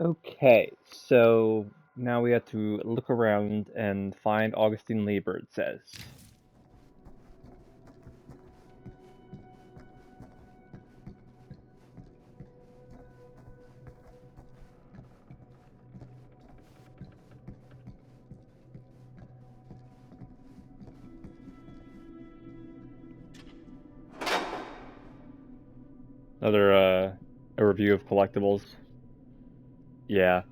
Okay, so now we have to look around and find Augustine Lieber, it says. Another, a review of collectibles. Yeah.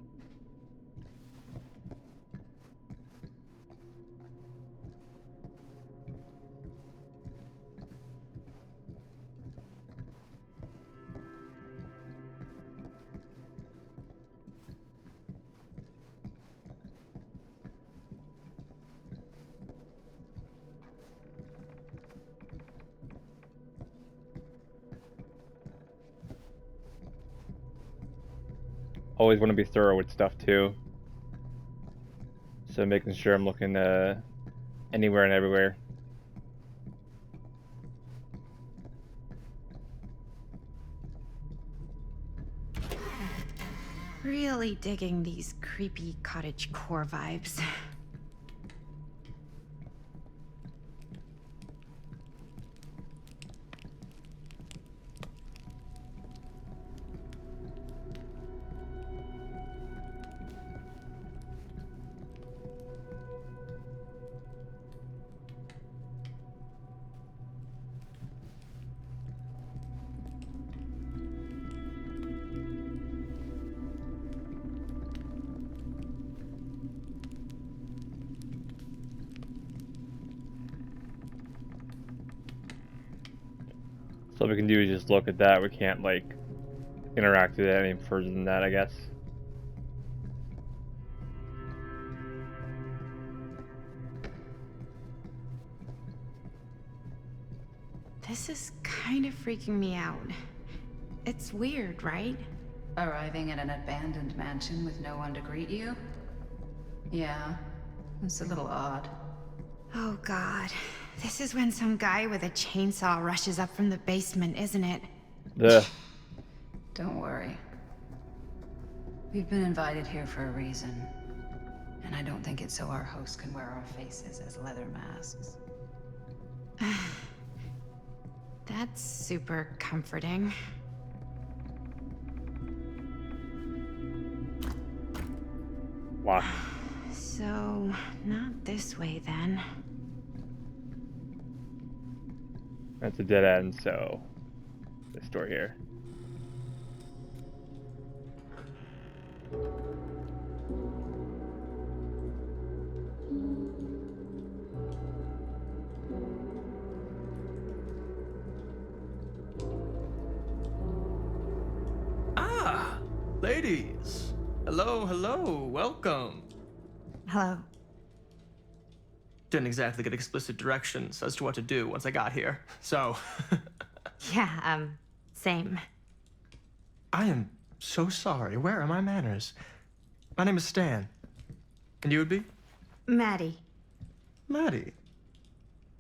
Always want to be thorough with stuff, too. So making sure I'm looking, anywhere and everywhere. Really digging these creepy cottage core vibes. So what we can do is just look at that. We can't, like, interact with it any further than that, I guess. This is kind of freaking me out. It's weird, right? Arriving at an abandoned mansion with no one to greet you? Yeah, it's a little odd. Oh god. This is when some guy with a chainsaw rushes up from the basement, isn't it? Ugh. Don't worry. We've been invited here for a reason. And I don't think it's so our host can wear our faces as leather masks. That's super comforting. Lock. So, not this way then. That's a dead end, so this door here. Ah, ladies. Hello, hello, welcome. Hello. Didn't exactly get explicit directions as to what to do once I got here, so. Yeah, same. I am so sorry. Where are my manners? My name is Stan. And you would be? Maddie. Maddie.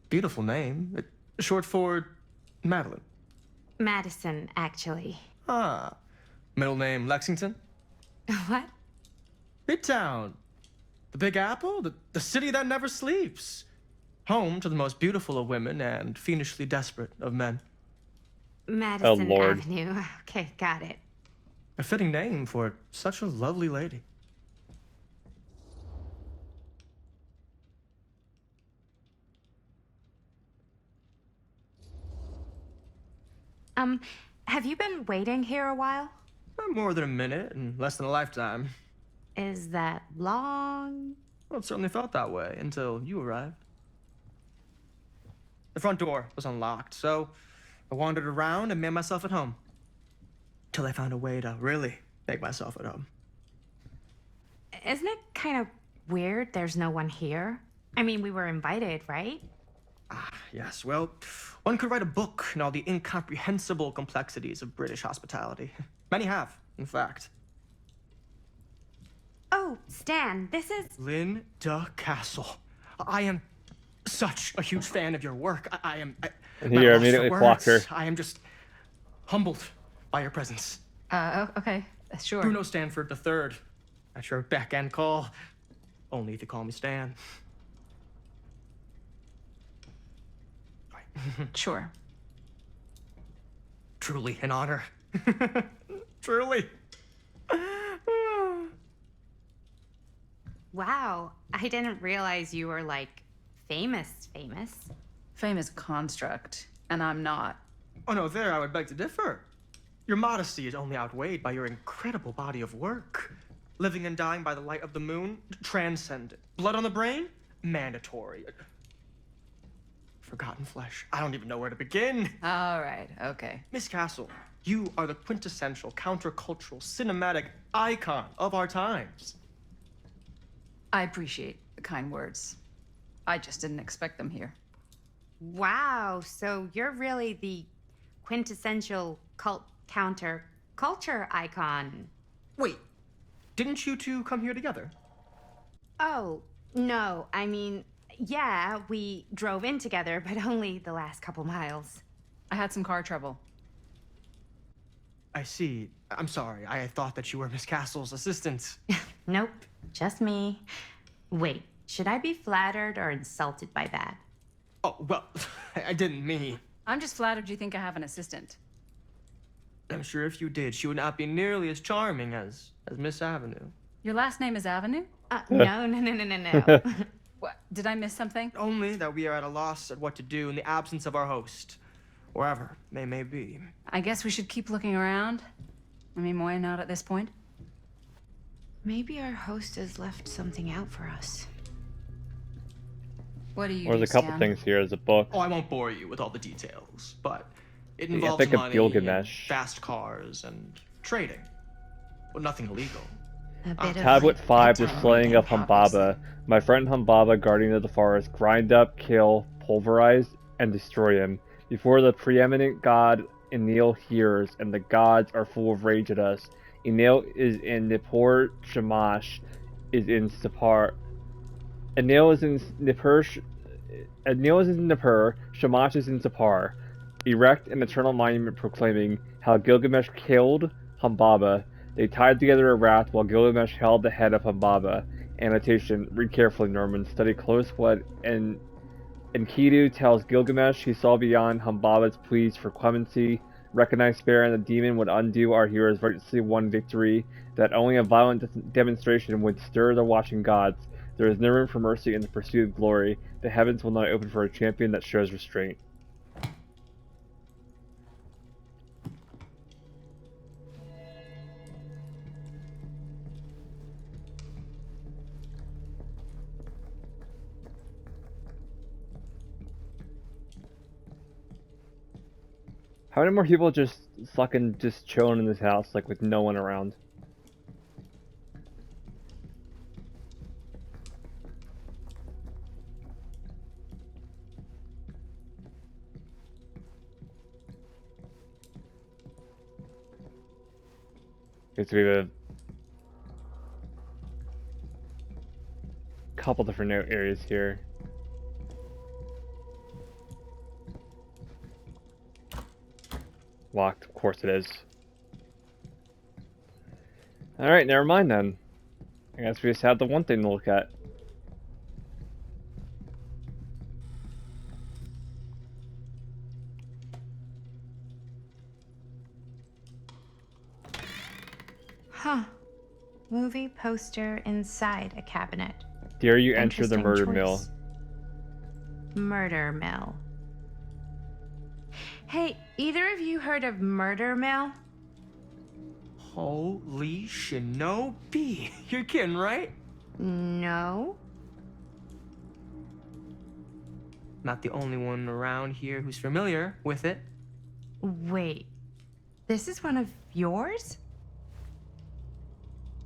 Beautiful name. Short for Madeline. Madison, actually. Ah. Middle name Lexington? What? Midtown. The Big Apple? The city that never sleeps. Home to the most beautiful of women and fiendishly desperate of men. Madison Lord. Avenue. Okay, got it. A fitting name for such a lovely lady. Have you been waiting here a while? Not more than a minute and less than a lifetime. Is that long? Well, it certainly felt that way until you arrived. The front door was unlocked, so I wandered around and made myself at home. Till I found a way to really make myself at home. Isn't it kind of weird there's no one here? I mean, we were invited, right? Yes, well, one could write a book in all the incomprehensible complexities of British hospitality. Many have, in fact. Oh, Stan, this is... Linda Castle. I am such a huge fan of your work. I am... And here, immediately block her. I am just humbled by your presence. Okay. Sure. Bruno Stanford III. At your beck and call. Only if you call me Stan. Sure. Truly an honor. Truly. Wow, I didn't realize you were like famous. Fame is a construct, and I'm not. Oh no, there I would beg to differ. Your modesty is only outweighed by your incredible body of work. Living and dying by the light of the moon, transcendent. Blood on the brain, mandatory. Forgotten flesh. I don't even know where to begin. All right, okay. Miss Castle, you are the quintessential countercultural cinematic icon of our times. I appreciate the kind words. I just didn't expect them here. Wow, so you're really the quintessential counter culture icon. Wait, didn't you two come here together? Oh, no, I mean, yeah, we drove in together, but only the last couple miles. I had some car trouble. I see. I'm sorry. I thought that you were Miss Castle's assistant. Nope, just me. Wait, should I be flattered or insulted by that? Oh, well, I didn't mean. I'm just flattered you think I have an assistant. I'm sure if you did, she would not be nearly as charming as Miss Avenue. Your last name is Avenue? No. What? Did I miss something? Only that we are at a loss at what to do in the absence of our host, wherever they may be. I guess we should keep looking around. I mean, why not at this point? Maybe our host has left something out for us. What do you There's do, a couple Stan? things here. There's a book. Oh, I won't bore you with all the details, but it The involves Epic of money, Gilgamesh. fast cars, and trading. Well, nothing illegal. A bit of Tablet like 5, The bedtime Slaying reading, of Humbaba. My friend Humbaba, guardian of the forest, grind up, kill, pulverize, and destroy him. Before the preeminent god Enlil hears, and the gods are full of rage at us. Enlil is in Nippur, Shamash is in Sapar. Enlil is in Nippur, Shamash is in Sapar. Erect an eternal monument proclaiming how Gilgamesh killed Humbaba. They tied together a raft while Gilgamesh held the head of Humbaba. Annotation, read carefully, Norman. Study close what Enkidu tells Gilgamesh he saw beyond Humbaba's pleas for clemency. Recognized Spare and the demon would undo our hero's righteously won victory. That only a violent demonstration would stir the watching gods. There is no room for mercy in the pursuit of glory. The heavens will not open for a champion that shows restraint. How many more people just fucking just chilling in this house, like with no one around? Okay, so we have a couple different areas here. Locked, of course it is. Alright, never mind then. I guess we just have the one thing to look at. Huh. Movie poster inside a cabinet. Dare you enter the Interesting murder choice. mill? Murder mill. Hey, either of you heard of Murder Mill? Holy shinobi. You're kidding, right? No. Not the only one around here who's familiar with it. Wait. This is one of yours?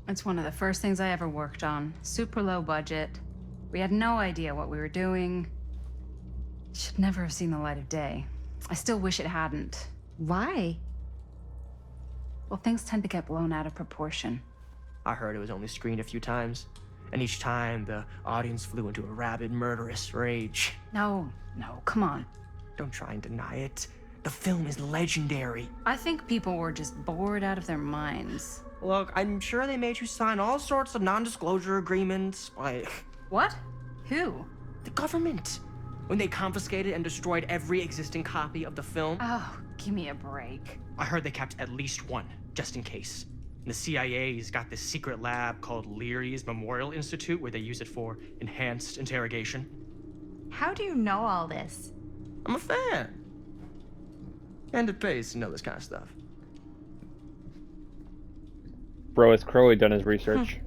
It's one of the first things I ever worked on. Super low budget. We had no idea what we were doing. Should never have seen the light of day. I still wish it hadn't. Why? Well, things tend to get blown out of proportion. I heard it was only screened a few times, and each time the audience flew into a rabid, murderous rage. No, come on. Don't try and deny it. The film is legendary. I think people were just bored out of their minds. Look, I'm sure they made you sign all sorts of non-disclosure agreements, like What? Who? the government, when they confiscated and destroyed every existing copy of the film. Oh, give me a break. I heard they kept at least one, just in case. The CIA's got this secret lab called Leary's Memorial Institute where they use it for enhanced interrogation. How do you know all this? I'm a fan. And it pays to know this kind of stuff. Bro has clearly done his research.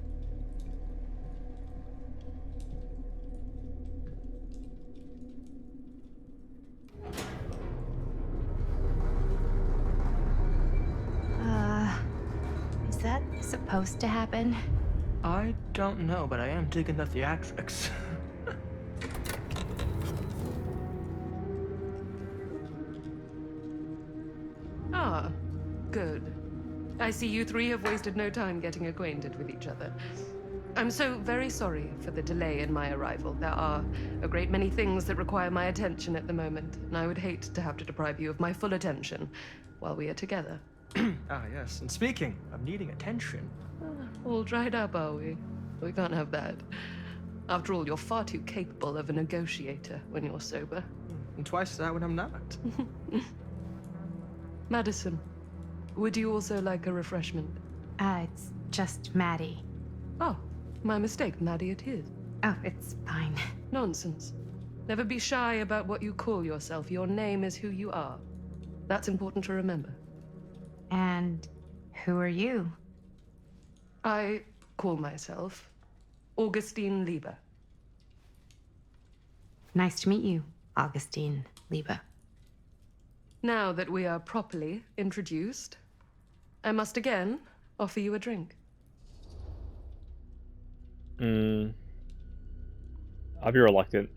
Is that supposed to happen? I don't know, but I am digging the theatrics. Ah, good. I see you three have wasted no time getting acquainted with each other. I'm so very sorry for the delay in my arrival. There are a great many things that require my attention at the moment, and I would hate to have to deprive you of my full attention while we are together. Ah, yes. And speaking of needing attention, All dried up, are we? We can't have that. After all, you're far too capable of a negotiator when you're sober. and twice that when I'm not. Madison, would you also like a refreshment? It's just Maddie. Oh, my mistake. Maddie it is. Oh, it's fine. Nonsense. Never be shy about what you call yourself. Your name is who you are. That's important to remember. And who are you? I call myself Augustine Lieber. Nice to meet you, Augustine Lieber. Now that we are properly introduced, I must again offer you a drink. I'll be reluctant.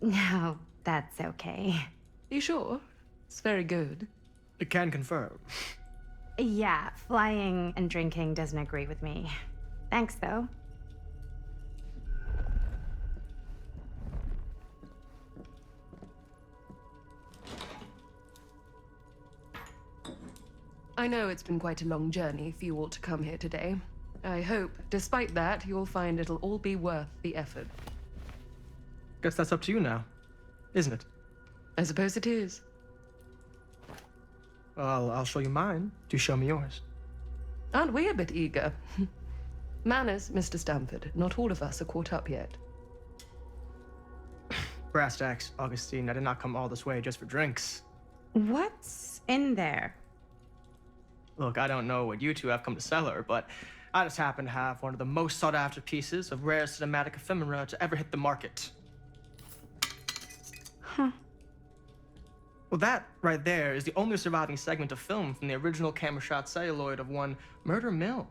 No, that's okay. You sure? It's very good. I can confirm. Yeah, flying and drinking doesn't agree with me. Thanks, though. I know it's been quite a long journey for you all to come here today. I hope, despite that, you'll find it'll all be worth the effort. Guess that's up to you now, isn't it? I suppose it is. Well, I'll show you mine. Do show me yours. Aren't we a bit eager? Manners, Mr. Stamford. Not all of us are caught up yet. Brass tacks, Augustine. I did not come all this way just for drinks. What's in there? Look, I don't know what you two have come to cellar, but I just happen to have one of the most sought-after pieces of rare cinematic ephemera to ever hit the market. Huh. Well, that right there is the only surviving segment of film from the original camera shot celluloid of one Murder Mill.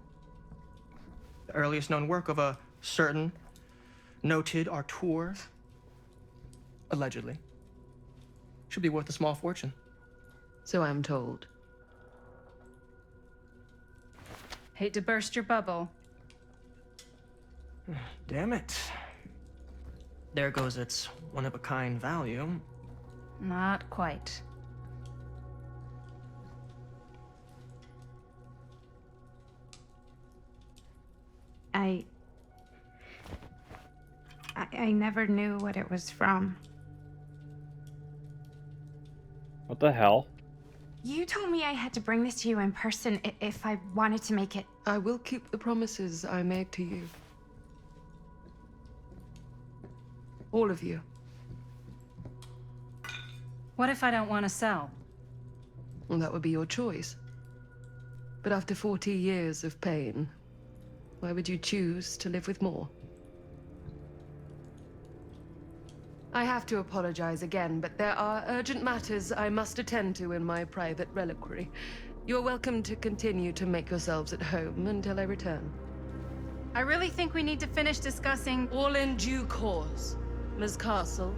The earliest known work of a certain noted auteur, allegedly. Should be worth a small fortune. So I'm told. Hate to burst your bubble. Damn it. There goes its one-of-a-kind value. Not quite. I never knew what it was from. What the hell? You told me I had to bring this to you in person if I wanted to make it. I will keep the promises I made to you. All of you. What if I don't want to sell? Well, that would be your choice. But after 40 years of pain, why would you choose to live with more? I have to apologize again, but there are urgent matters I must attend to in my private reliquary. You're welcome to continue to make yourselves at home until I return. I really think we need to finish discussing. All in due course, Ms. Castle.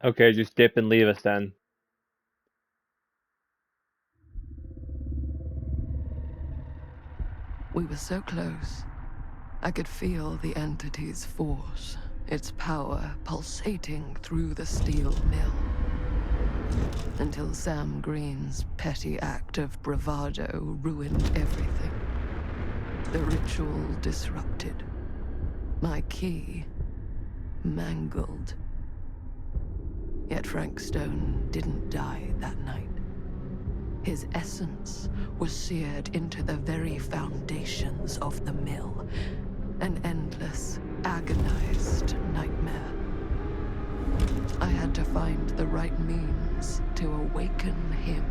Okay, just dip and leave us then. We were so close. I could feel the entity's force. its power pulsating through the steel mill. Until Sam Green's petty act of bravado ruined everything. The ritual disrupted. My key mangled. Yet Frank Stone didn't die that night. His essence was seared into the very foundations of the mill. An endless, agonized nightmare. I had to find the right means to awaken him.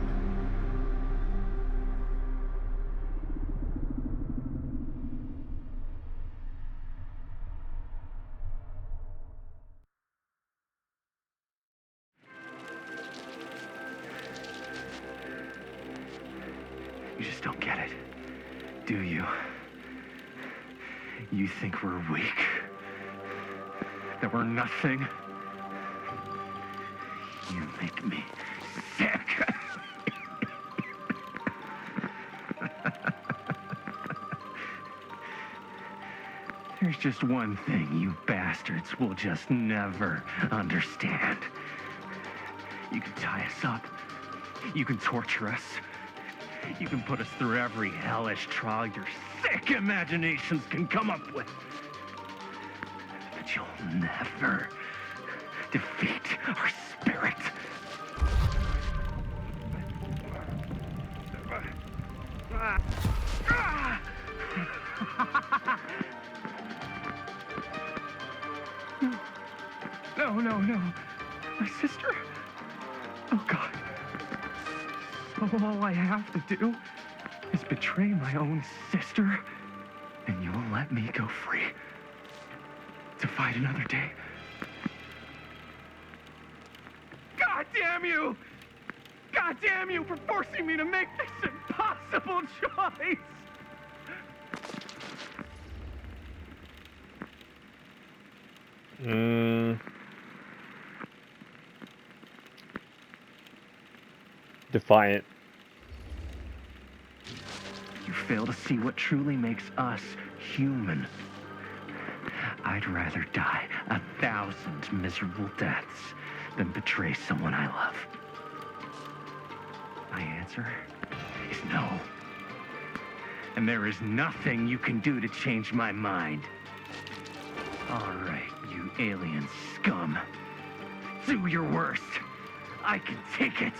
You just don't get it, do you? You think we're weak? That we're nothing? You make me sick. There's just one thing you bastards will just never understand. You can tie us up. You can torture us. You can put us through every hellish trial your sick imaginations can come up with. But you'll never defeat our spirit. No. My sister? Oh, God. So all I have to do is betray my own sister, and you will let me go free to fight another day. God damn you! God damn you for forcing me to make this impossible choice! Defiant. You fail to see what truly makes us human. I'd rather die 1,000 miserable deaths than betray someone I love. My answer is no. And there is nothing you can do to change my mind. All right, you alien scum. Do your worst. I can take it.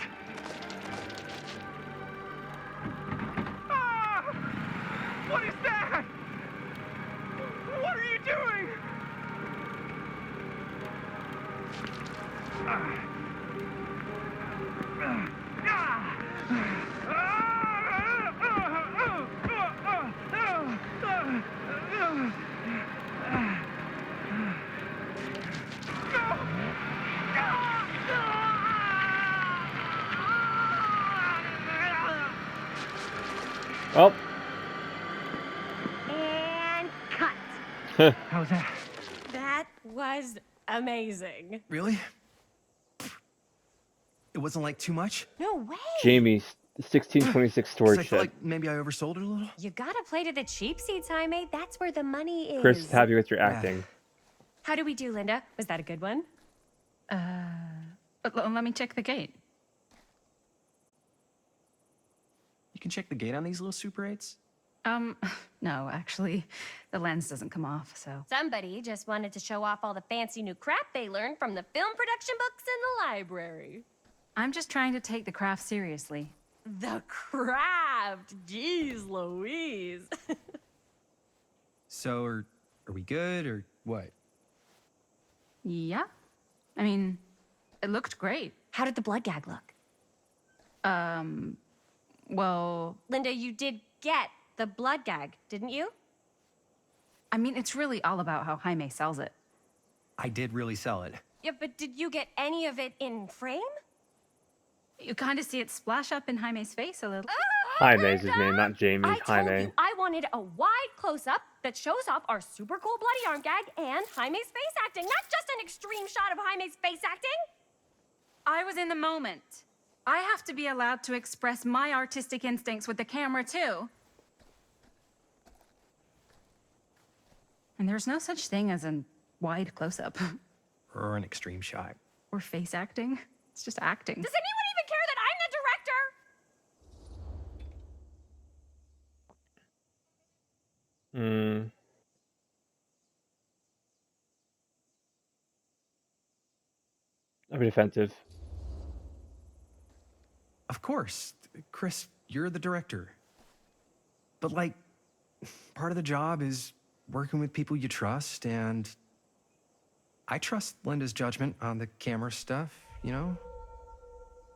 What is that? What are you doing? Well. And cut. How's that? That was amazing. Really? It wasn't like too much? No way. Jamie, 1626 'Cause storage I shed. feel like maybe I oversold it a little. You gotta play to the cheap seats, Jaime. That's where the money is. Chris is happy with your acting. How do we do, Linda? Was that a good one? Let me check the gate. You can check the gate on these little Super 8s? No, actually, the lens doesn't come off, so. Somebody just wanted to show off all the fancy new crap they learned from the film production books in the library. I'm just trying to take the craft seriously. The craft! Jeez Louise. So, are we good, or what? Yeah. I mean, it looked great. How did the blood gag look? Well, Linda, you did get the blood gag, didn't you? I mean, it's really all about how Jaime sells it. I did really sell it. Yeah, but did you get any of it in frame? You kind of see it splash up in Jaime's face a little. Jaime is his name, not Jamie. I told Jaime. you I wanted a wide close-up that shows off our super cool bloody arm gag and Jaime's face acting, not just an extreme shot of Jaime's face acting. I was in the moment. I have to be allowed to express my artistic instincts with the camera, too. And there's no such thing as an wide close-up. Or an extreme shot. Or face acting. It's just acting. Does anyone even care that I'm the director? I'd be defensive. Of course. Chris, you're the director. But, like, part of the job is working with people you trust, and I trust Linda's judgment on the camera stuff, you know?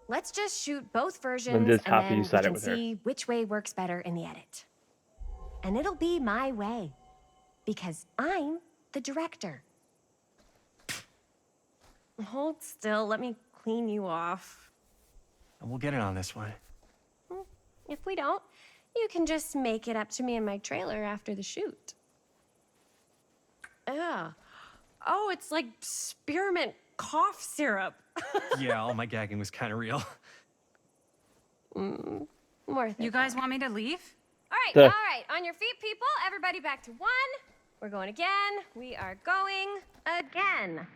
Let's just shoot both versions Linda's and happy then you we said it can with her. see which way works better in the edit. And it'll be my way. Because I'm the director. Hold still, let me clean you off. And we'll get it on this one. If we don't, you can just make it up to me in my trailer after the shoot. Yeah. Oh, it's like spearmint cough syrup. Yeah, all my gagging was kind of real. Worth it. You guys want me to leave? All right, The- all right. On your feet, people. Everybody back to 1. We're going again. We are going again.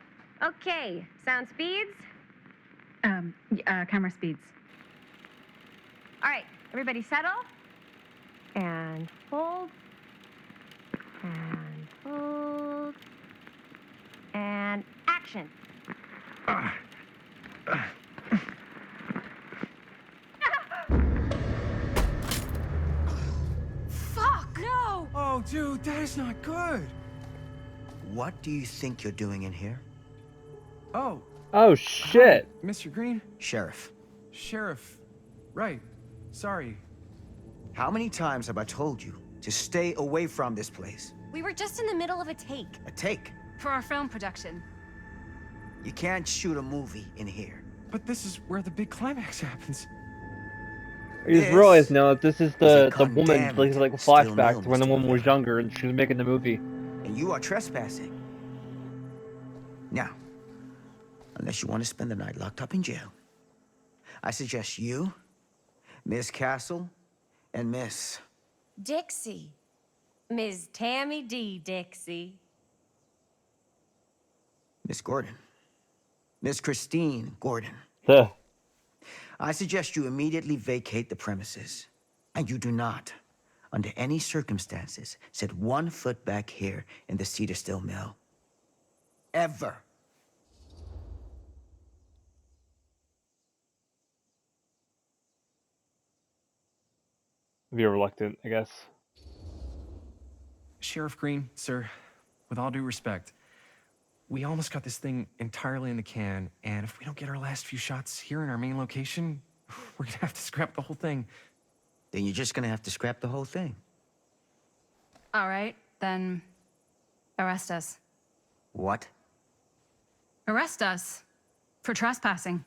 Okay, sound speeds. Camera speeds. All right, everybody settle. And hold. And hold. And action. Fuck! No! Oh, dude, that is not good. What do you think you're doing in here? Oh, Oh shit! Mr. Green? Sheriff, Sheriff. Right. Sorry. how many times have I told you to stay away from this place? We were just in the middle of a take. A take. For our film production. You can't shoot a movie in here. But this is where the big climax happens. I just This realized now that this is a the woman, condemned like a steel flashback mill, to when the Mr. woman was Blair. younger and she was making the movie. And you are trespassing. Now, unless you want to spend the night locked up in jail, I suggest you, Miss Castle, and Miss... Dixie. Ms. Tammy D. Dixie. Miss Gordon. Miss Christine Gordon. Huh. I suggest you immediately vacate the premises. And you do not, under any circumstances, set 1 foot back here in the Cedar Still Mill. Ever. Be reluctant, I guess. Sheriff Green, sir, with all due respect, we almost got this thing entirely in the can, and if we don't get our last few shots here in our main location, we're gonna have to scrap the whole thing. Then you're just gonna have to scrap the whole thing. All right, then arrest us. What? Arrest us for trespassing.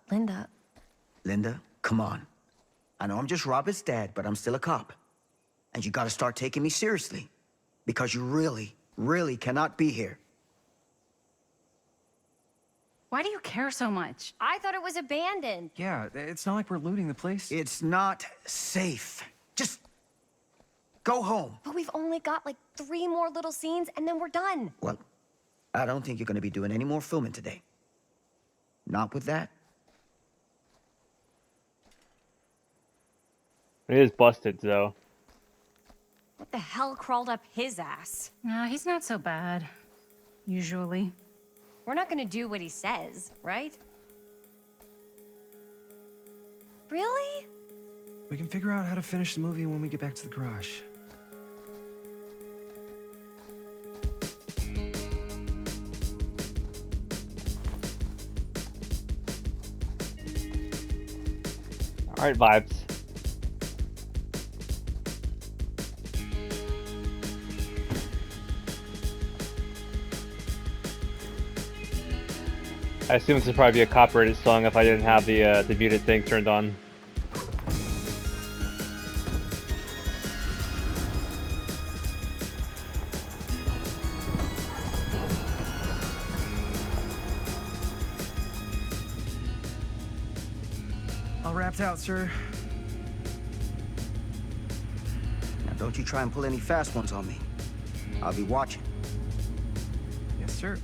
Linda. Linda, come on. I know I'm just Robert's dad, but I'm still a cop. And you gotta start taking me seriously. Because you really, really cannot be here. Why do you care so much? I thought it was abandoned. Yeah, it's not like we're looting the place. It's not safe. Just go home. But we've only got like 3 more little scenes and then we're done. Well, I don't think you're gonna be doing any more filming today. Not with that. It is busted though. What the hell crawled up his ass? No, he's not so bad. Usually. We're not gonna do what he says, right? Really? We can figure out how to finish the movie when we get back to the garage. Alright, vibes. I assume this would probably be a copyrighted song if I didn't have the muted thing turned on. All wrapped out, sir. Now don't you try and pull any fast ones on me. I'll be watching. Sure.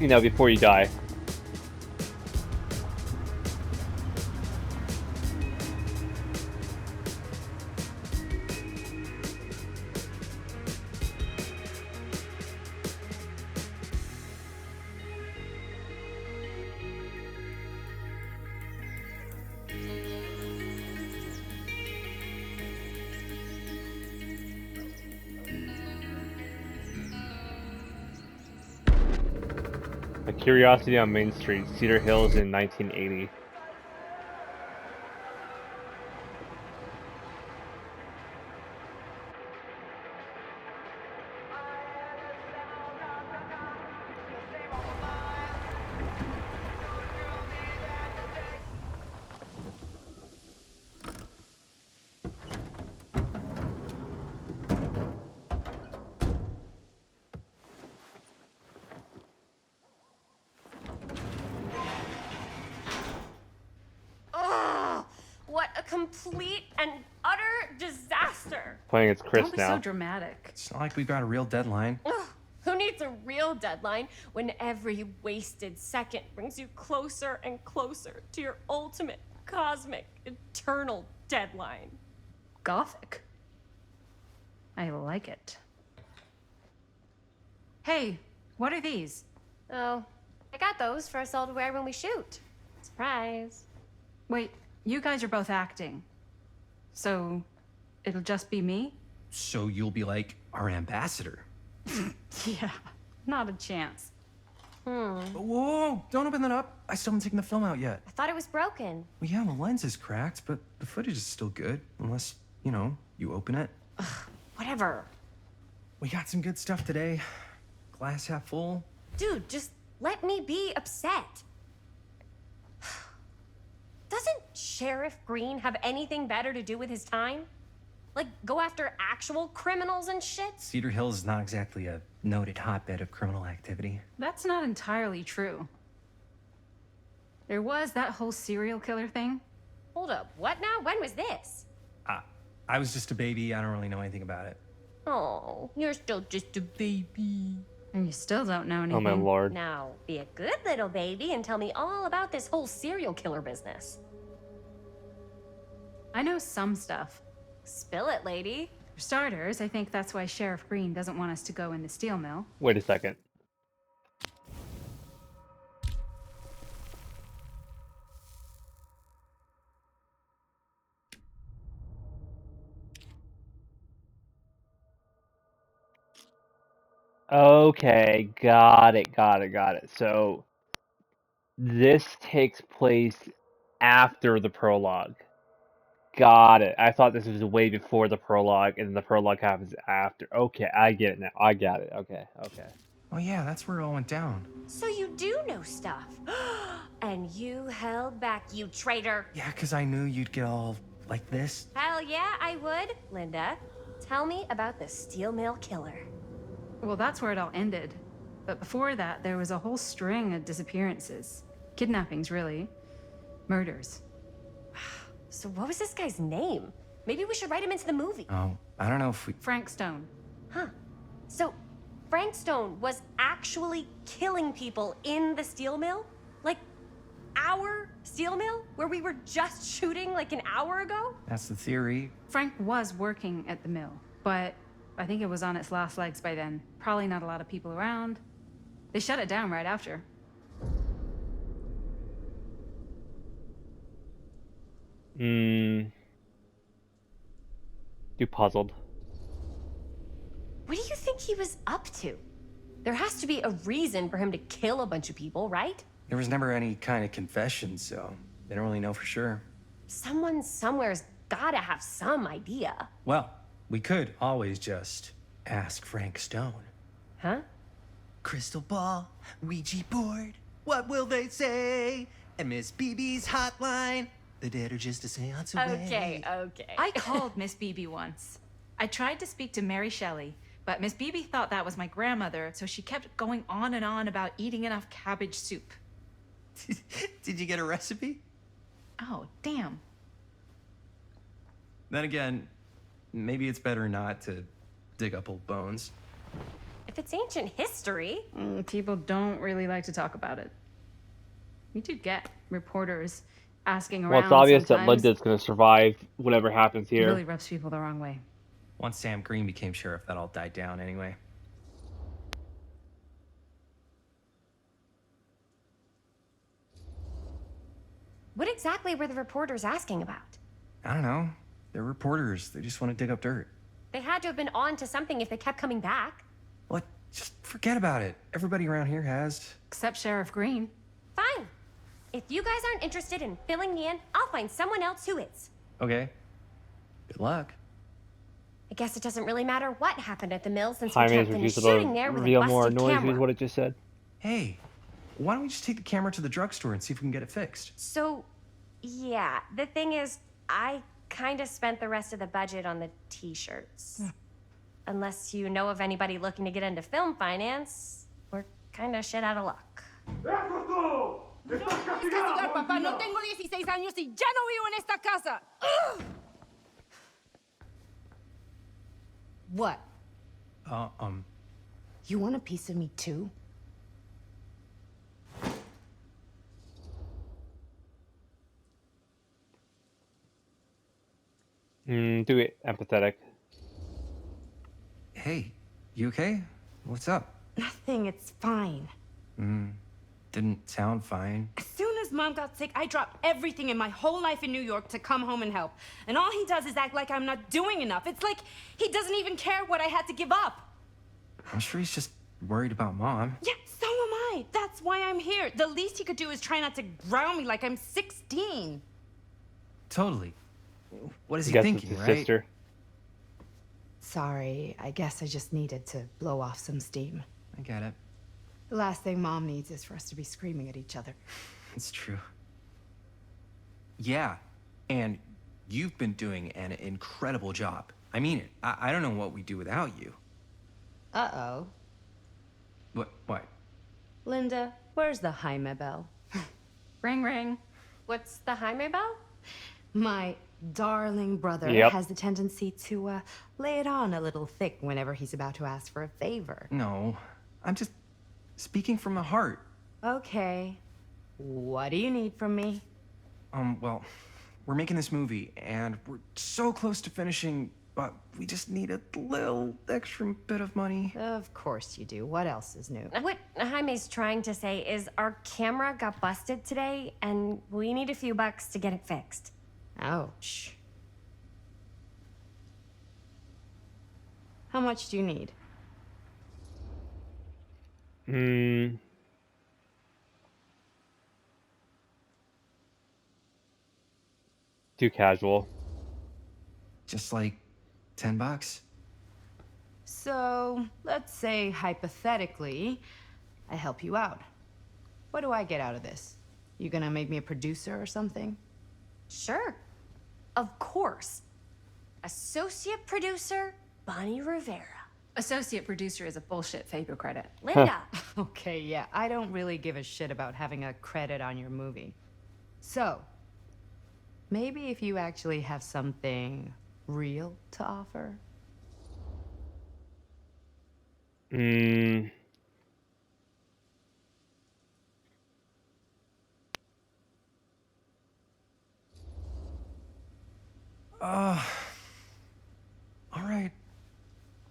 You know, before you die. A Curiosity on Main Street, Cedar Hills in 1980. Ugh! What a complete and utter disaster! Playing as Chris Don't be now. so dramatic. It's not like we've got a real deadline. Ugh, who needs a real deadline when every wasted second brings you closer and closer to your ultimate, cosmic, eternal deadline? Gothic. I like it. Hey, what are these? Oh, I got those for us all to wear when we shoot. Surprise. Wait, you guys are both acting. So, it'll just be me? So you'll be like our ambassador. Yeah, not a chance. Whoa, don't open that up. I still haven't taken the film out yet. I thought it was broken. Well, yeah, the lens is cracked, but the footage is still good. Unless, you know, you open it. Whatever. We got some good stuff today. Glass half full. Dude, just let me be upset. Doesn't Sheriff Green have anything better to do with his time? Like, go after actual criminals and shit? Cedar Hills is not exactly a noted hotbed of criminal activity. That's not entirely true. There was that whole serial killer thing. Hold up, what now? When was this? I was just a baby. I don't really know anything about it. Oh, you're still just a baby. And you still don't know anything. Oh my lord. Now, be a good little baby and tell me all about this whole serial killer business. I know some stuff. Spill it, lady. For starters, I think that's why Sheriff Green doesn't want us to go in the steel mill. Wait a second. Okay, got it. So, this takes place after the prologue. Got it. I thought this was way before the prologue, and the prologue happens after. Okay, I get it now. I got it. Okay. Oh yeah, that's where it all went down. So you do know stuff. And you held back, you traitor. Yeah, because I knew you'd get all like this. Hell yeah, I would. Linda, tell me about the steel mill killer. Well, that's where it all ended. But before that, there was a whole string of disappearances. Kidnappings, really. Murders. So what was this guy's name? Maybe we should write him into the movie. Oh, I don't know if we... Frank Stone. Huh. So Frank Stone was actually killing people in the steel mill? Like, our steel mill? Where we were just shooting like an hour ago? That's the theory. Frank was working at the mill, but I think it was on its last legs by then. Probably not a lot of people around. They shut it down right after. You puzzled. What do you think he was up to? There has to be a reason for him to kill a bunch of people, right? There was never any kind of confession, so they don't really know for sure. Someone somewhere's gotta have some idea. Well, we could always just ask Frank Stone. Huh? Crystal ball, Ouija board, what will they say? And Miss BB's hotline, the dead are just a seance away. Okay. I called Miss Beebe once. I tried to speak to Mary Shelley, but Miss Beebe thought that was my grandmother, so she kept going on and on about eating enough cabbage soup. Did you get a recipe? Oh, damn. Then again, maybe it's better not to dig up old bones. If it's ancient history. People don't really like to talk about it. We do get reporters asking around. Well, it's obvious that sometimes. Linda's going to survive whatever happens It here. really rubs people the wrong way. Once Sam Green became sheriff, that all died down anyway. What exactly were the reporters asking about? I don't know. They're reporters. They just want to dig up dirt. They had to have been on to something if they kept coming back. What? Just forget about it. Everybody around here has. Except Sheriff Green. Fine. If you guys aren't interested in filling me in, I'll find someone else who is. Okay. Good luck. I guess it doesn't really matter what happened at the mill since we Jaime's can't finish refusal shooting to there with a reveal more busted noise camera. is what it just said. Hey, why don't we just take the camera to the drugstore and see if we can get it fixed? So, yeah, the thing is, I kind of spent the rest of the budget on the t-shirts. Unless you know of anybody looking to get into film finance, we're kind of shit out of luck. Papá, no tengo 16 años y ya no vivo en esta casa. Ugh! What? You want a piece of me too? Do it empathetic. Hey, you okay? What's up? Nothing, it's fine. Didn't sound fine. As soon as Mom got sick, I dropped everything in my whole life in New York to come home and help. And all he does is act like I'm not doing enough. It's like he doesn't even care what I had to give up. I'm sure he's just worried about Mom. Yeah, so am I. That's why I'm here. The least he could do is try not to ground me like I'm 16. Totally. What is he Guess thinking, it's his right? sister. Sorry, I guess I just needed to blow off some steam. I get it. The last thing Mom needs is for us to be screaming at each other. It's true. Yeah, and you've been doing an incredible job. I mean it. I don't know what we'd do without you. Uh-oh. What? Linda, where's the Jaime bell? Ring, ring. What's the Jaime bell? My darling brother Yep. has the tendency to lay it on a little thick whenever he's about to ask for a favor. No, I'm just speaking from the heart. Okay. What do you need from me? Well, we're making this movie, and we're so close to finishing, but we just need a little extra bit of money. Of course you do. What else is new? What Jaime's trying to say is our camera got busted today, and we need a few bucks to get it fixed. Ouch. How much do you need? Too casual. Just like $10. So, let's say hypothetically, I help you out. What do I get out of this? You gonna make me a producer or something? Sure. Of course. Associate producer, Bonnie Rivera. Associate producer is a bullshit FAPE credit. Linda. Okay, yeah, I don't really give a shit about having a credit on your movie. So, maybe if you actually have something real to offer?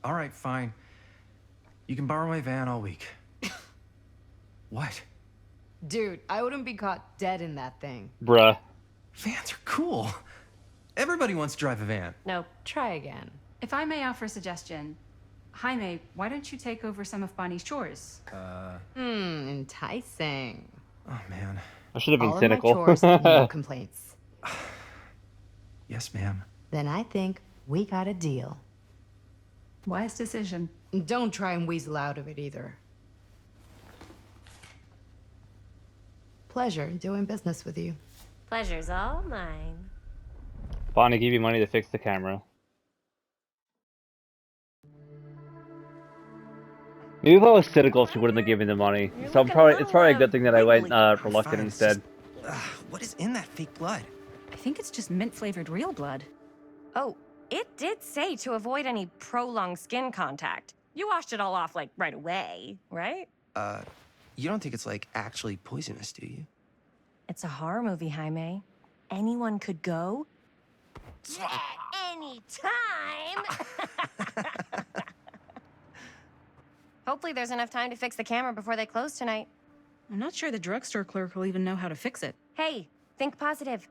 All right, fine. You can borrow my van all week. What? Dude, I wouldn't be caught dead in that thing. Bruh. Vans are cool. Everybody wants to drive a van. Nope. Try again. If I may offer a suggestion, Jaime, why don't you take over some of Bonnie's chores? Enticing. Oh, man. I should have been All cynical. of my chores, no complaints. Yes, ma'am. Then I think we got a deal. Wise decision. Don't try and weasel out of it either. Pleasure doing business with you. Pleasure's all mine. Bonnie gave you money to fix the camera. Maybe if I was cynical, she wouldn't have given the money. So it's probably a good thing that I went reluctant Fine, instead. What is in that fake blood? I think it's just mint-flavored real blood. Oh, it did say to avoid any prolonged skin contact. You washed it all off, like, right away, right? You don't think it's, like, actually poisonous, do you? It's a horror movie, Jaime. Anyone could go. Yeah, anytime! Hopefully there's enough time to fix the camera before they close tonight. I'm not sure the drugstore clerk will even know how to fix it. Hey, think positive.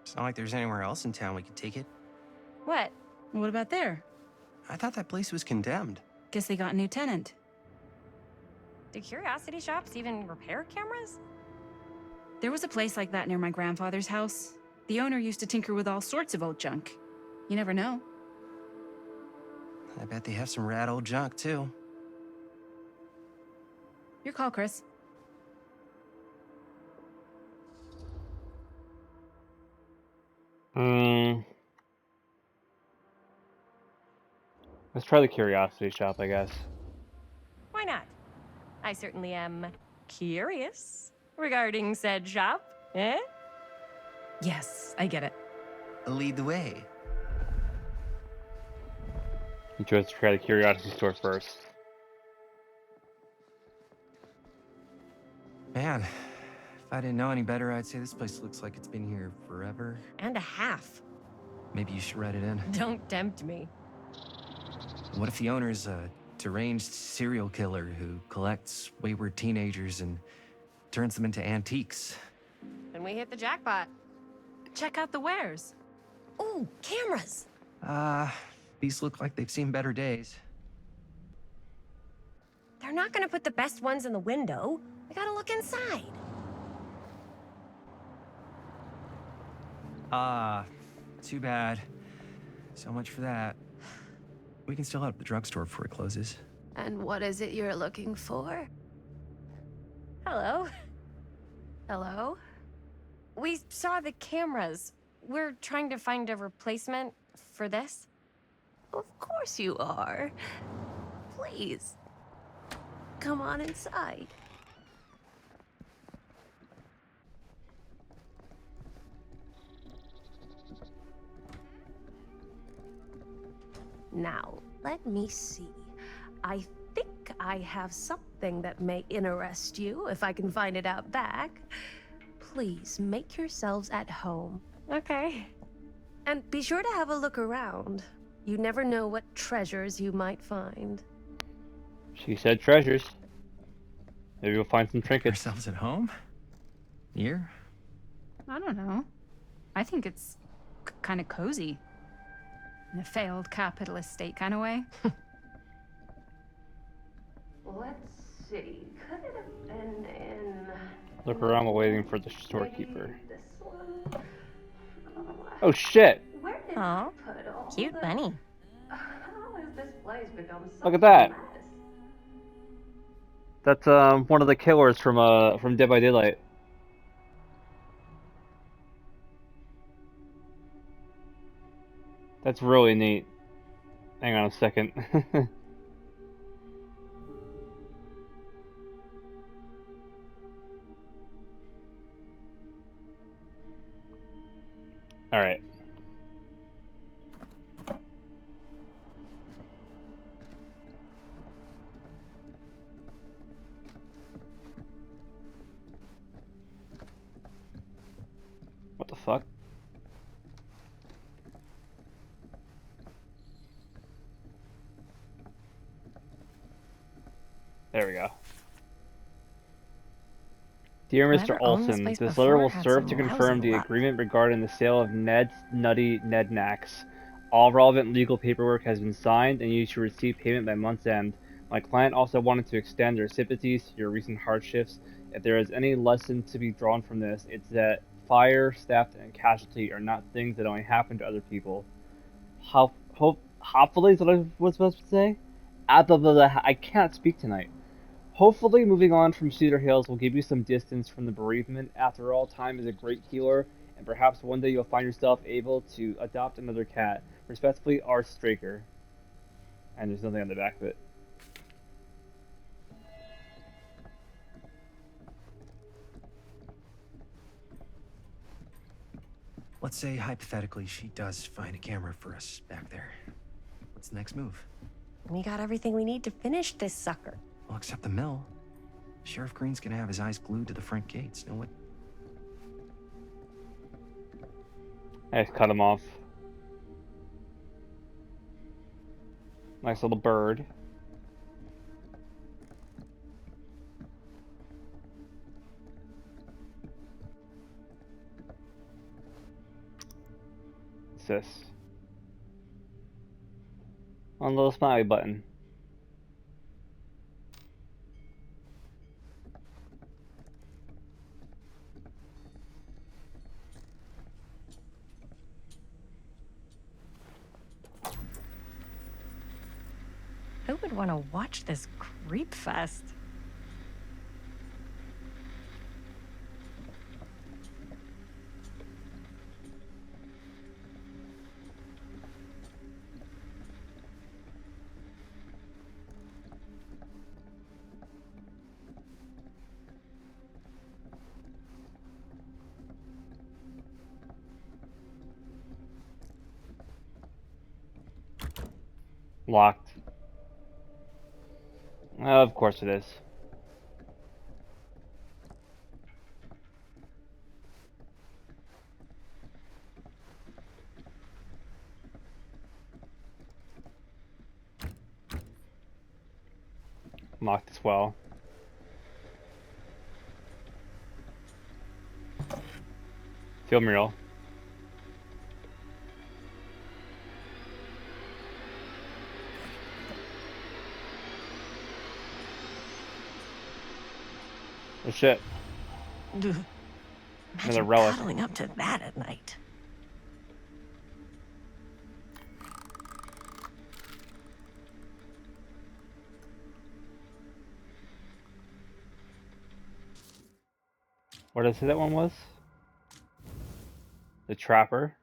It's not like there's anywhere else in town we could take it. What? What about there? I thought that place was condemned. Guess they got a new tenant. Do curiosity shops even repair cameras? There was a place like that near my grandfather's house. The owner used to tinker with all sorts of old junk. You never know. I bet they have some rad old junk, too. Your call, Chris. Let's try the curiosity shop, I guess. Why not? I certainly am curious regarding said shop, eh? Yes, I get it. Lead the way. You chose to try the curiosity store first. Man, if I didn't know any better, I'd say this place looks like it's been here forever. And a half. Maybe you should write it in. Don't tempt me. What if the owner's a deranged serial killer who collects wayward teenagers and turns them into antiques? Then we hit the jackpot. Check out the wares. Ooh, cameras! These look like they've seen better days. They're not gonna put the best ones in the window. We gotta look inside. Too bad. So much for that. We can still head up the drugstore before it closes. And what is it you're looking for? Hello. Hello? We saw the cameras. We're trying to find a replacement for this. Of course you are. Please, come on inside. Now, let me see. I think I have something that may interest you, if I can find it out back. Please make yourselves at home. Okay. And be sure to have a look around. You never know what treasures you might find. She said treasures. Maybe we'll find some Make trinkets. ourselves at home? Here? I don't know. I think it's kind of cozy. In a failed capitalist state kind of way. Let's see. Could it have been in... Look around while waiting for the storekeeper. this one? Oh shit! Where did Aw, I put all cute the... bunny. How has this place become such Look at that. a mess? That's one of the killers from Dead by Daylight. That's really neat. Hang on a second. Alright. What the fuck? There we go. Dear Mr. Whoever owned this Olson, place this before letter will had serve to some confirm lousy the luck. agreement regarding the sale of Ned's Nutty Nednacks. All relevant legal paperwork has been signed and you should receive payment by month's end. My client also wanted to extend their sympathies to your recent hardships. If there is any lesson to be drawn from this, it's that fire, theft, and casualty are not things that only happen to other people. Hopefully is what I was supposed to say? I can't speak tonight. Hopefully, moving on from Cedar Hills will give you some distance from the bereavement. After all, time is a great healer, and perhaps one day you'll find yourself able to adopt another cat. Respectfully, R. Straker. And there's nothing on the back of it. Let's say, hypothetically, she does find a camera for us back there. What's the next move? We got everything we need to finish this sucker. Well, except the mill. Sheriff Green's gonna have his eyes glued to the front gates. No what? I just cut him off. Nice little bird. What's this? On the little smiley button. Who would want to watch this creep fest? Locked. Of course it is. Locked as well. Film reel. Oh shit. Imagine Another relic. cuddling up to that at night. What did I say that one was? The Trapper.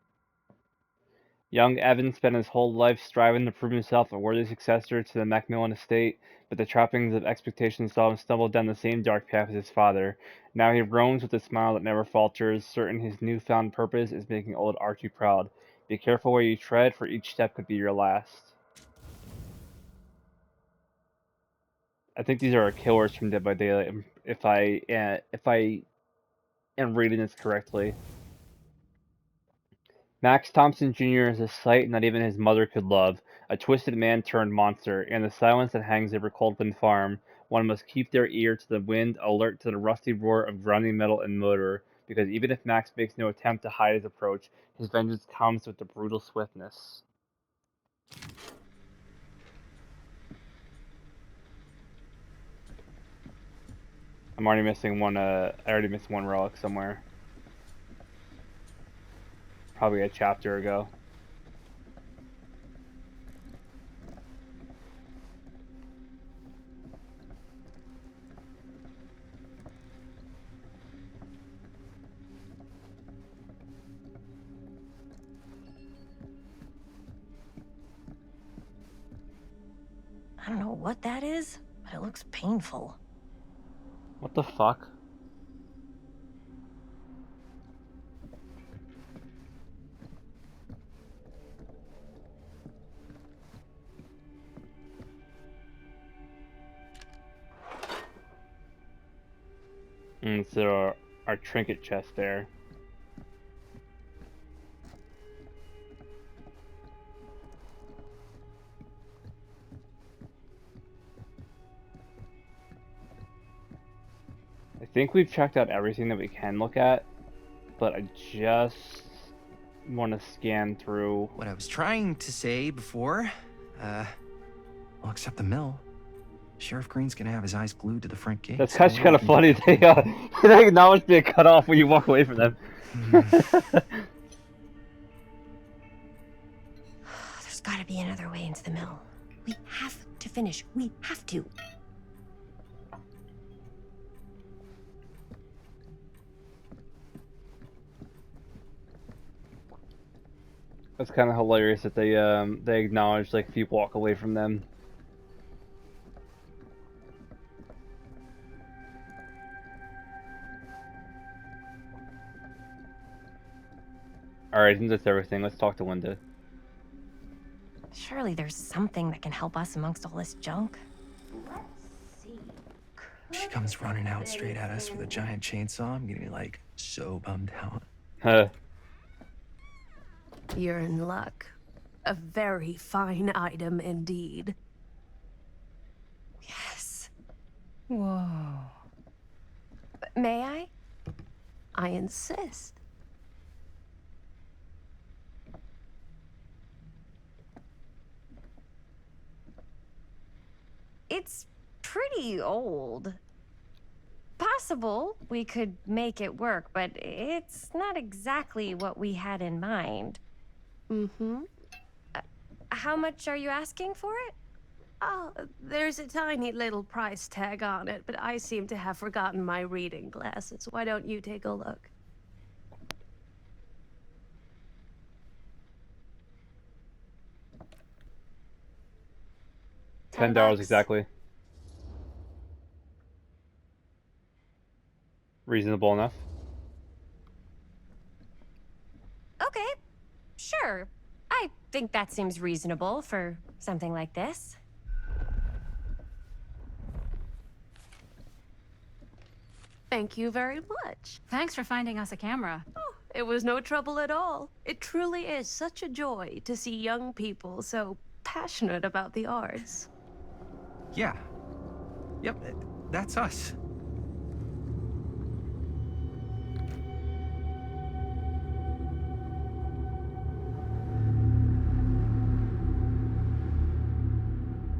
Young Evan spent his whole life striving to prove himself a worthy successor to the Macmillan estate, but the trappings of expectation saw him stumble down the same dark path as his father. Now he roams with a smile that never falters, certain his newfound purpose is making old Archie proud. Be careful where you tread, for each step could be your last. I think these are killers from Dead by Daylight, if I am reading this correctly. Max Thompson Jr. is a sight not even his mother could love, a twisted man turned monster. In the silence that hangs over Coldland Farm, one must keep their ear to the wind, alert to the rusty roar of grinding metal and motor, because even if Max makes no attempt to hide his approach, his vengeance comes with a brutal swiftness. I'm already missing one, I already missed one relic somewhere. Probably a chapter ago. I don't know what that is, but it looks painful. What the fuck? So our trinket chest there. I think we've checked out everything that we can look at, but I just want to scan through. What I was trying to say before, well, except the mill. Sheriff Green's gonna have his eyes glued to the front gate. That's actually kind of funny. They acknowledge being cut off when you walk away from them. There's gotta be another way into the mill. We have to finish. We have to. That's kind of hilarious that they acknowledge like if you walk away from them. Alright, I think that's everything. Let's talk to Linda. Surely there's something that can help us amongst all this junk. She comes running out straight at us with a giant chainsaw. I'm getting like so bummed out. Huh. You're in luck. A very fine item indeed. Yes. Whoa. May I? I insist. It's pretty old. Possible we could make it work, but it's not exactly what we had in mind. Mm-hmm. How much are you asking for it? Oh, there's a tiny little price tag on it, but I seem to have forgotten my reading glasses. Why don't you take a look? $10 exactly. Reasonable enough. Okay, sure. I think that seems reasonable for something like this. Thank you very much. Thanks for finding us a camera. Oh, it was no trouble at all. It truly is such a joy to see young people so passionate about the arts. Yeah. Yep, that's us.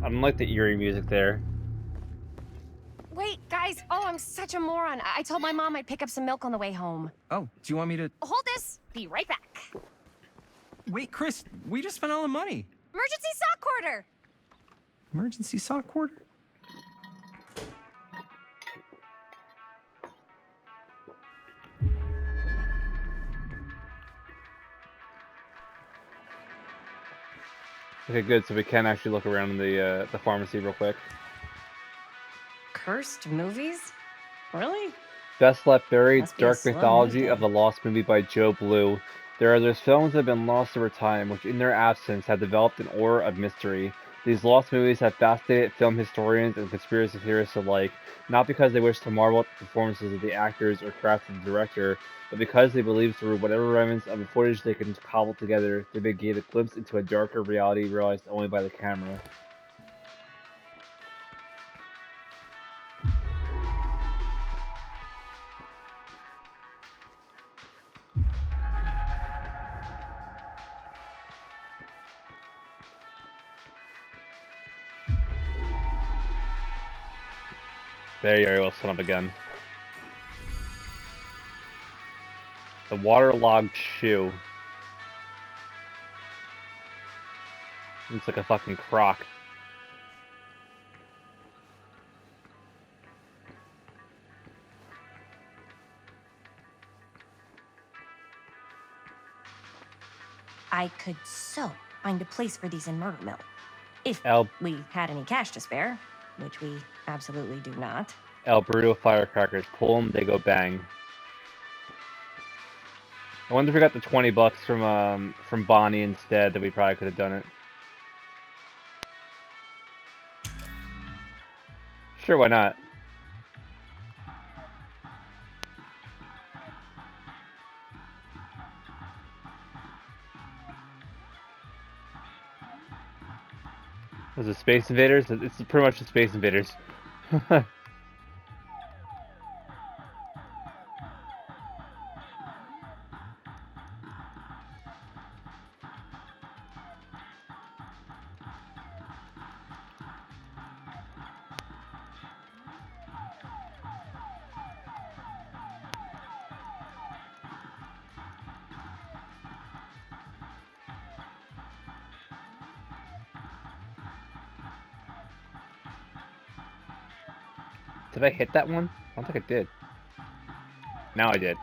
I don't like the eerie music there. Wait, guys. Oh, I'm such a moron. I told my mom I'd pick up some milk on the way home. Oh, do you want me to... Hold this. Be right back. Wait, Chris, we just spent all the money. Emergency sock quarter. Emergency sock quarter? Okay, good. So we can actually look around in the pharmacy real quick. Cursed movies? Really? Best Left Buried, Must be a Dark slow Mythology movie. of the Lost Movie by Joe Blue. There are those films that have been lost over time, which in their absence have developed an aura of mystery. These lost movies have fascinated film historians and conspiracy theorists alike, not because they wish to marvel at the performances of the actors or craft of the director, but because they believe through whatever remnants of the footage they can cobble together, they may gain a glimpse into a darker reality realized only by the camera. There you are, son of a gun. The waterlogged shoe. Looks like a fucking croc. I could so find a place for these in Murder Mill. If El we had any cash to spare, which we absolutely do not. El Bruto firecrackers. Pull them, they go bang. I wonder if we got the $20 from Bonnie instead, that we probably could have done it. Sure, why not? Was it Space Invaders? It's pretty much the Space Invaders. Did I hit that one? I don't think I did. Now I did.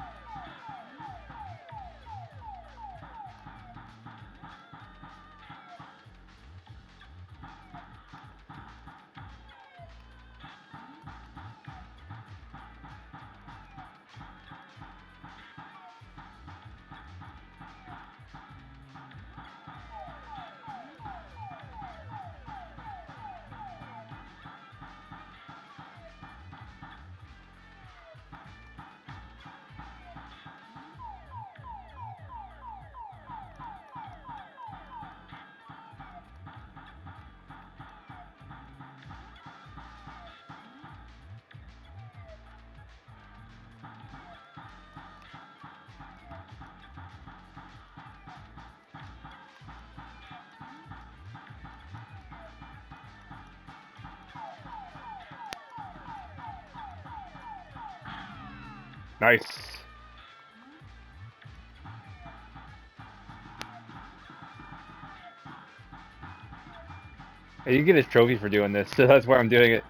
Nice. Hey, you get his trophy for doing this, so that's why I'm doing it.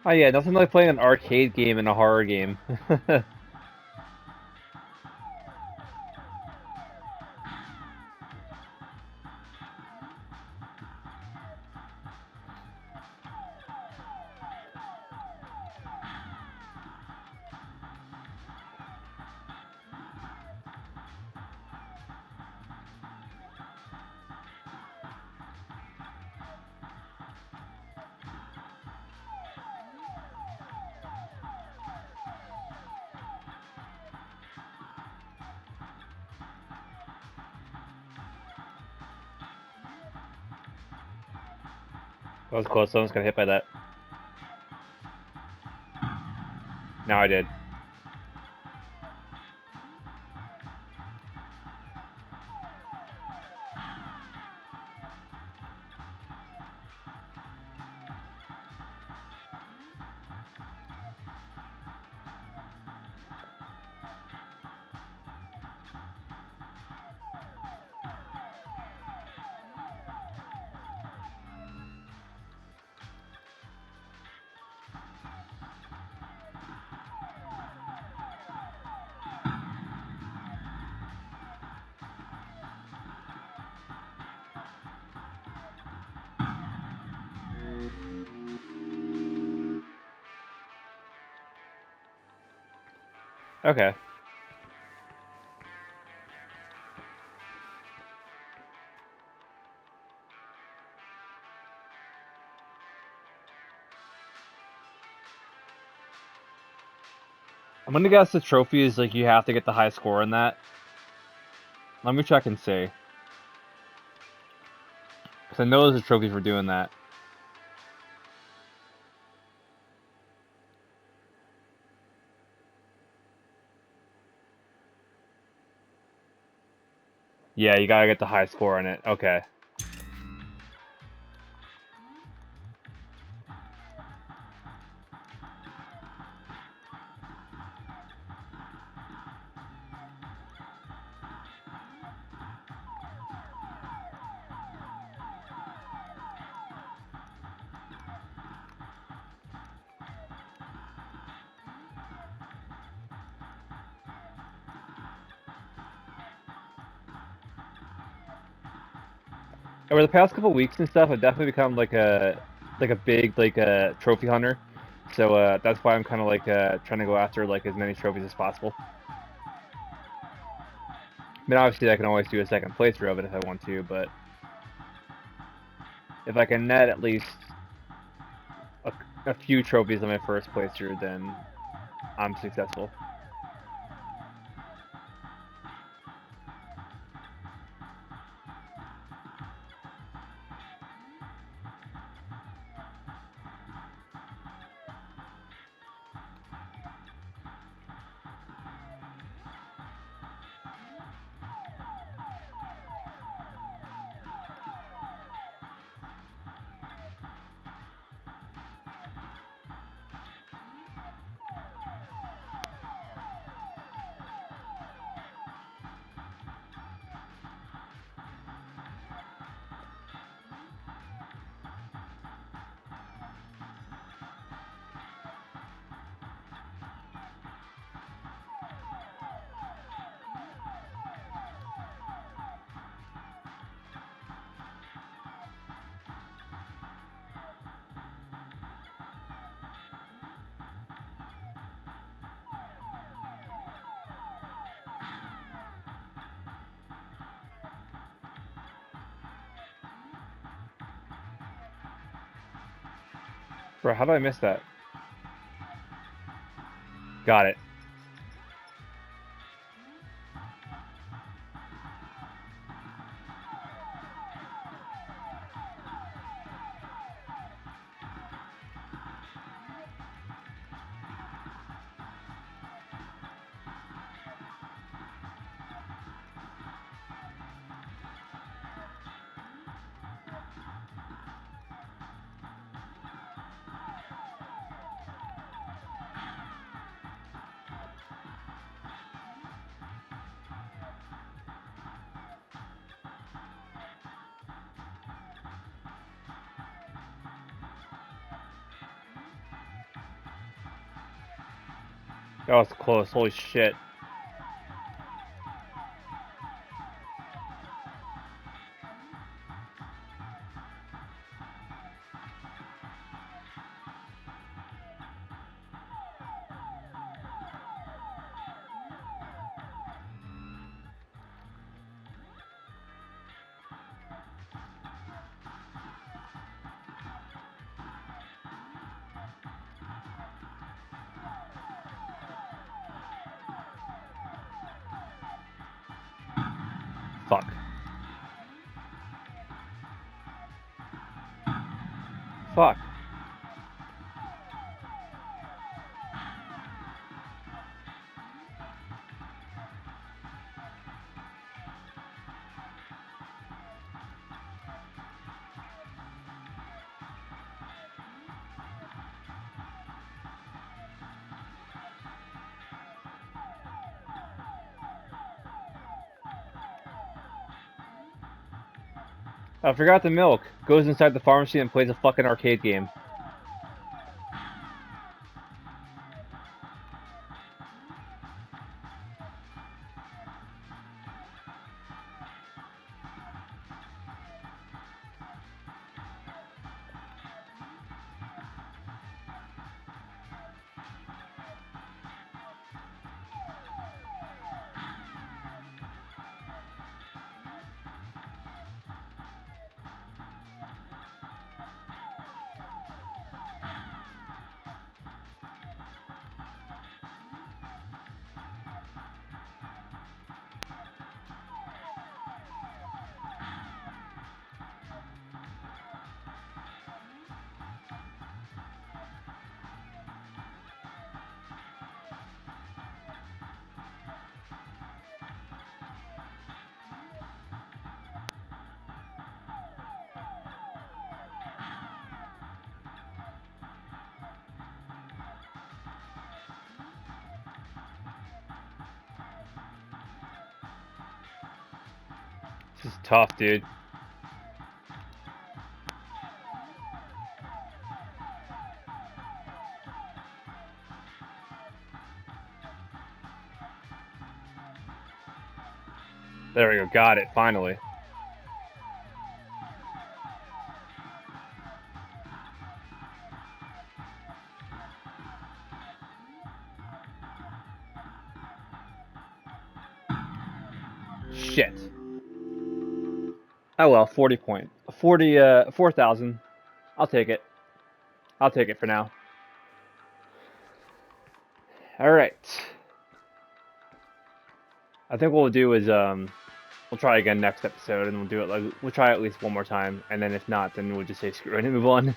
Oh yeah, nothing like playing an arcade game in a horror game. That was close. Someone's got hit by that. Now I did. Okay. I'm gonna guess the trophy is like you have to get the high score in that. Let me check and see. Because I know there's a trophy for doing that. Yeah, you gotta get the high score on it. Okay. Over the past couple weeks and stuff, I've definitely become like a big trophy hunter. So that's why I'm kind of trying to go after like as many trophies as possible. I mean, obviously I can always do a second playthrough of it if I want to, but if I can net at least a few trophies on my first playthrough, then I'm successful. Bro, how did I miss that? Got it. That was close. Holy shit. Fuck. Fuck. I forgot the milk. Goes inside the pharmacy and plays a fucking arcade game. This is tough, dude. There we go, got it, finally. Shit. Oh well, 4,000. I'll take it. I'll take it for now. Alright. I think what we'll do is, we'll try again next episode, and we'll do it like, we'll try at least one more time, and then if not, then we'll just say screw it and move on.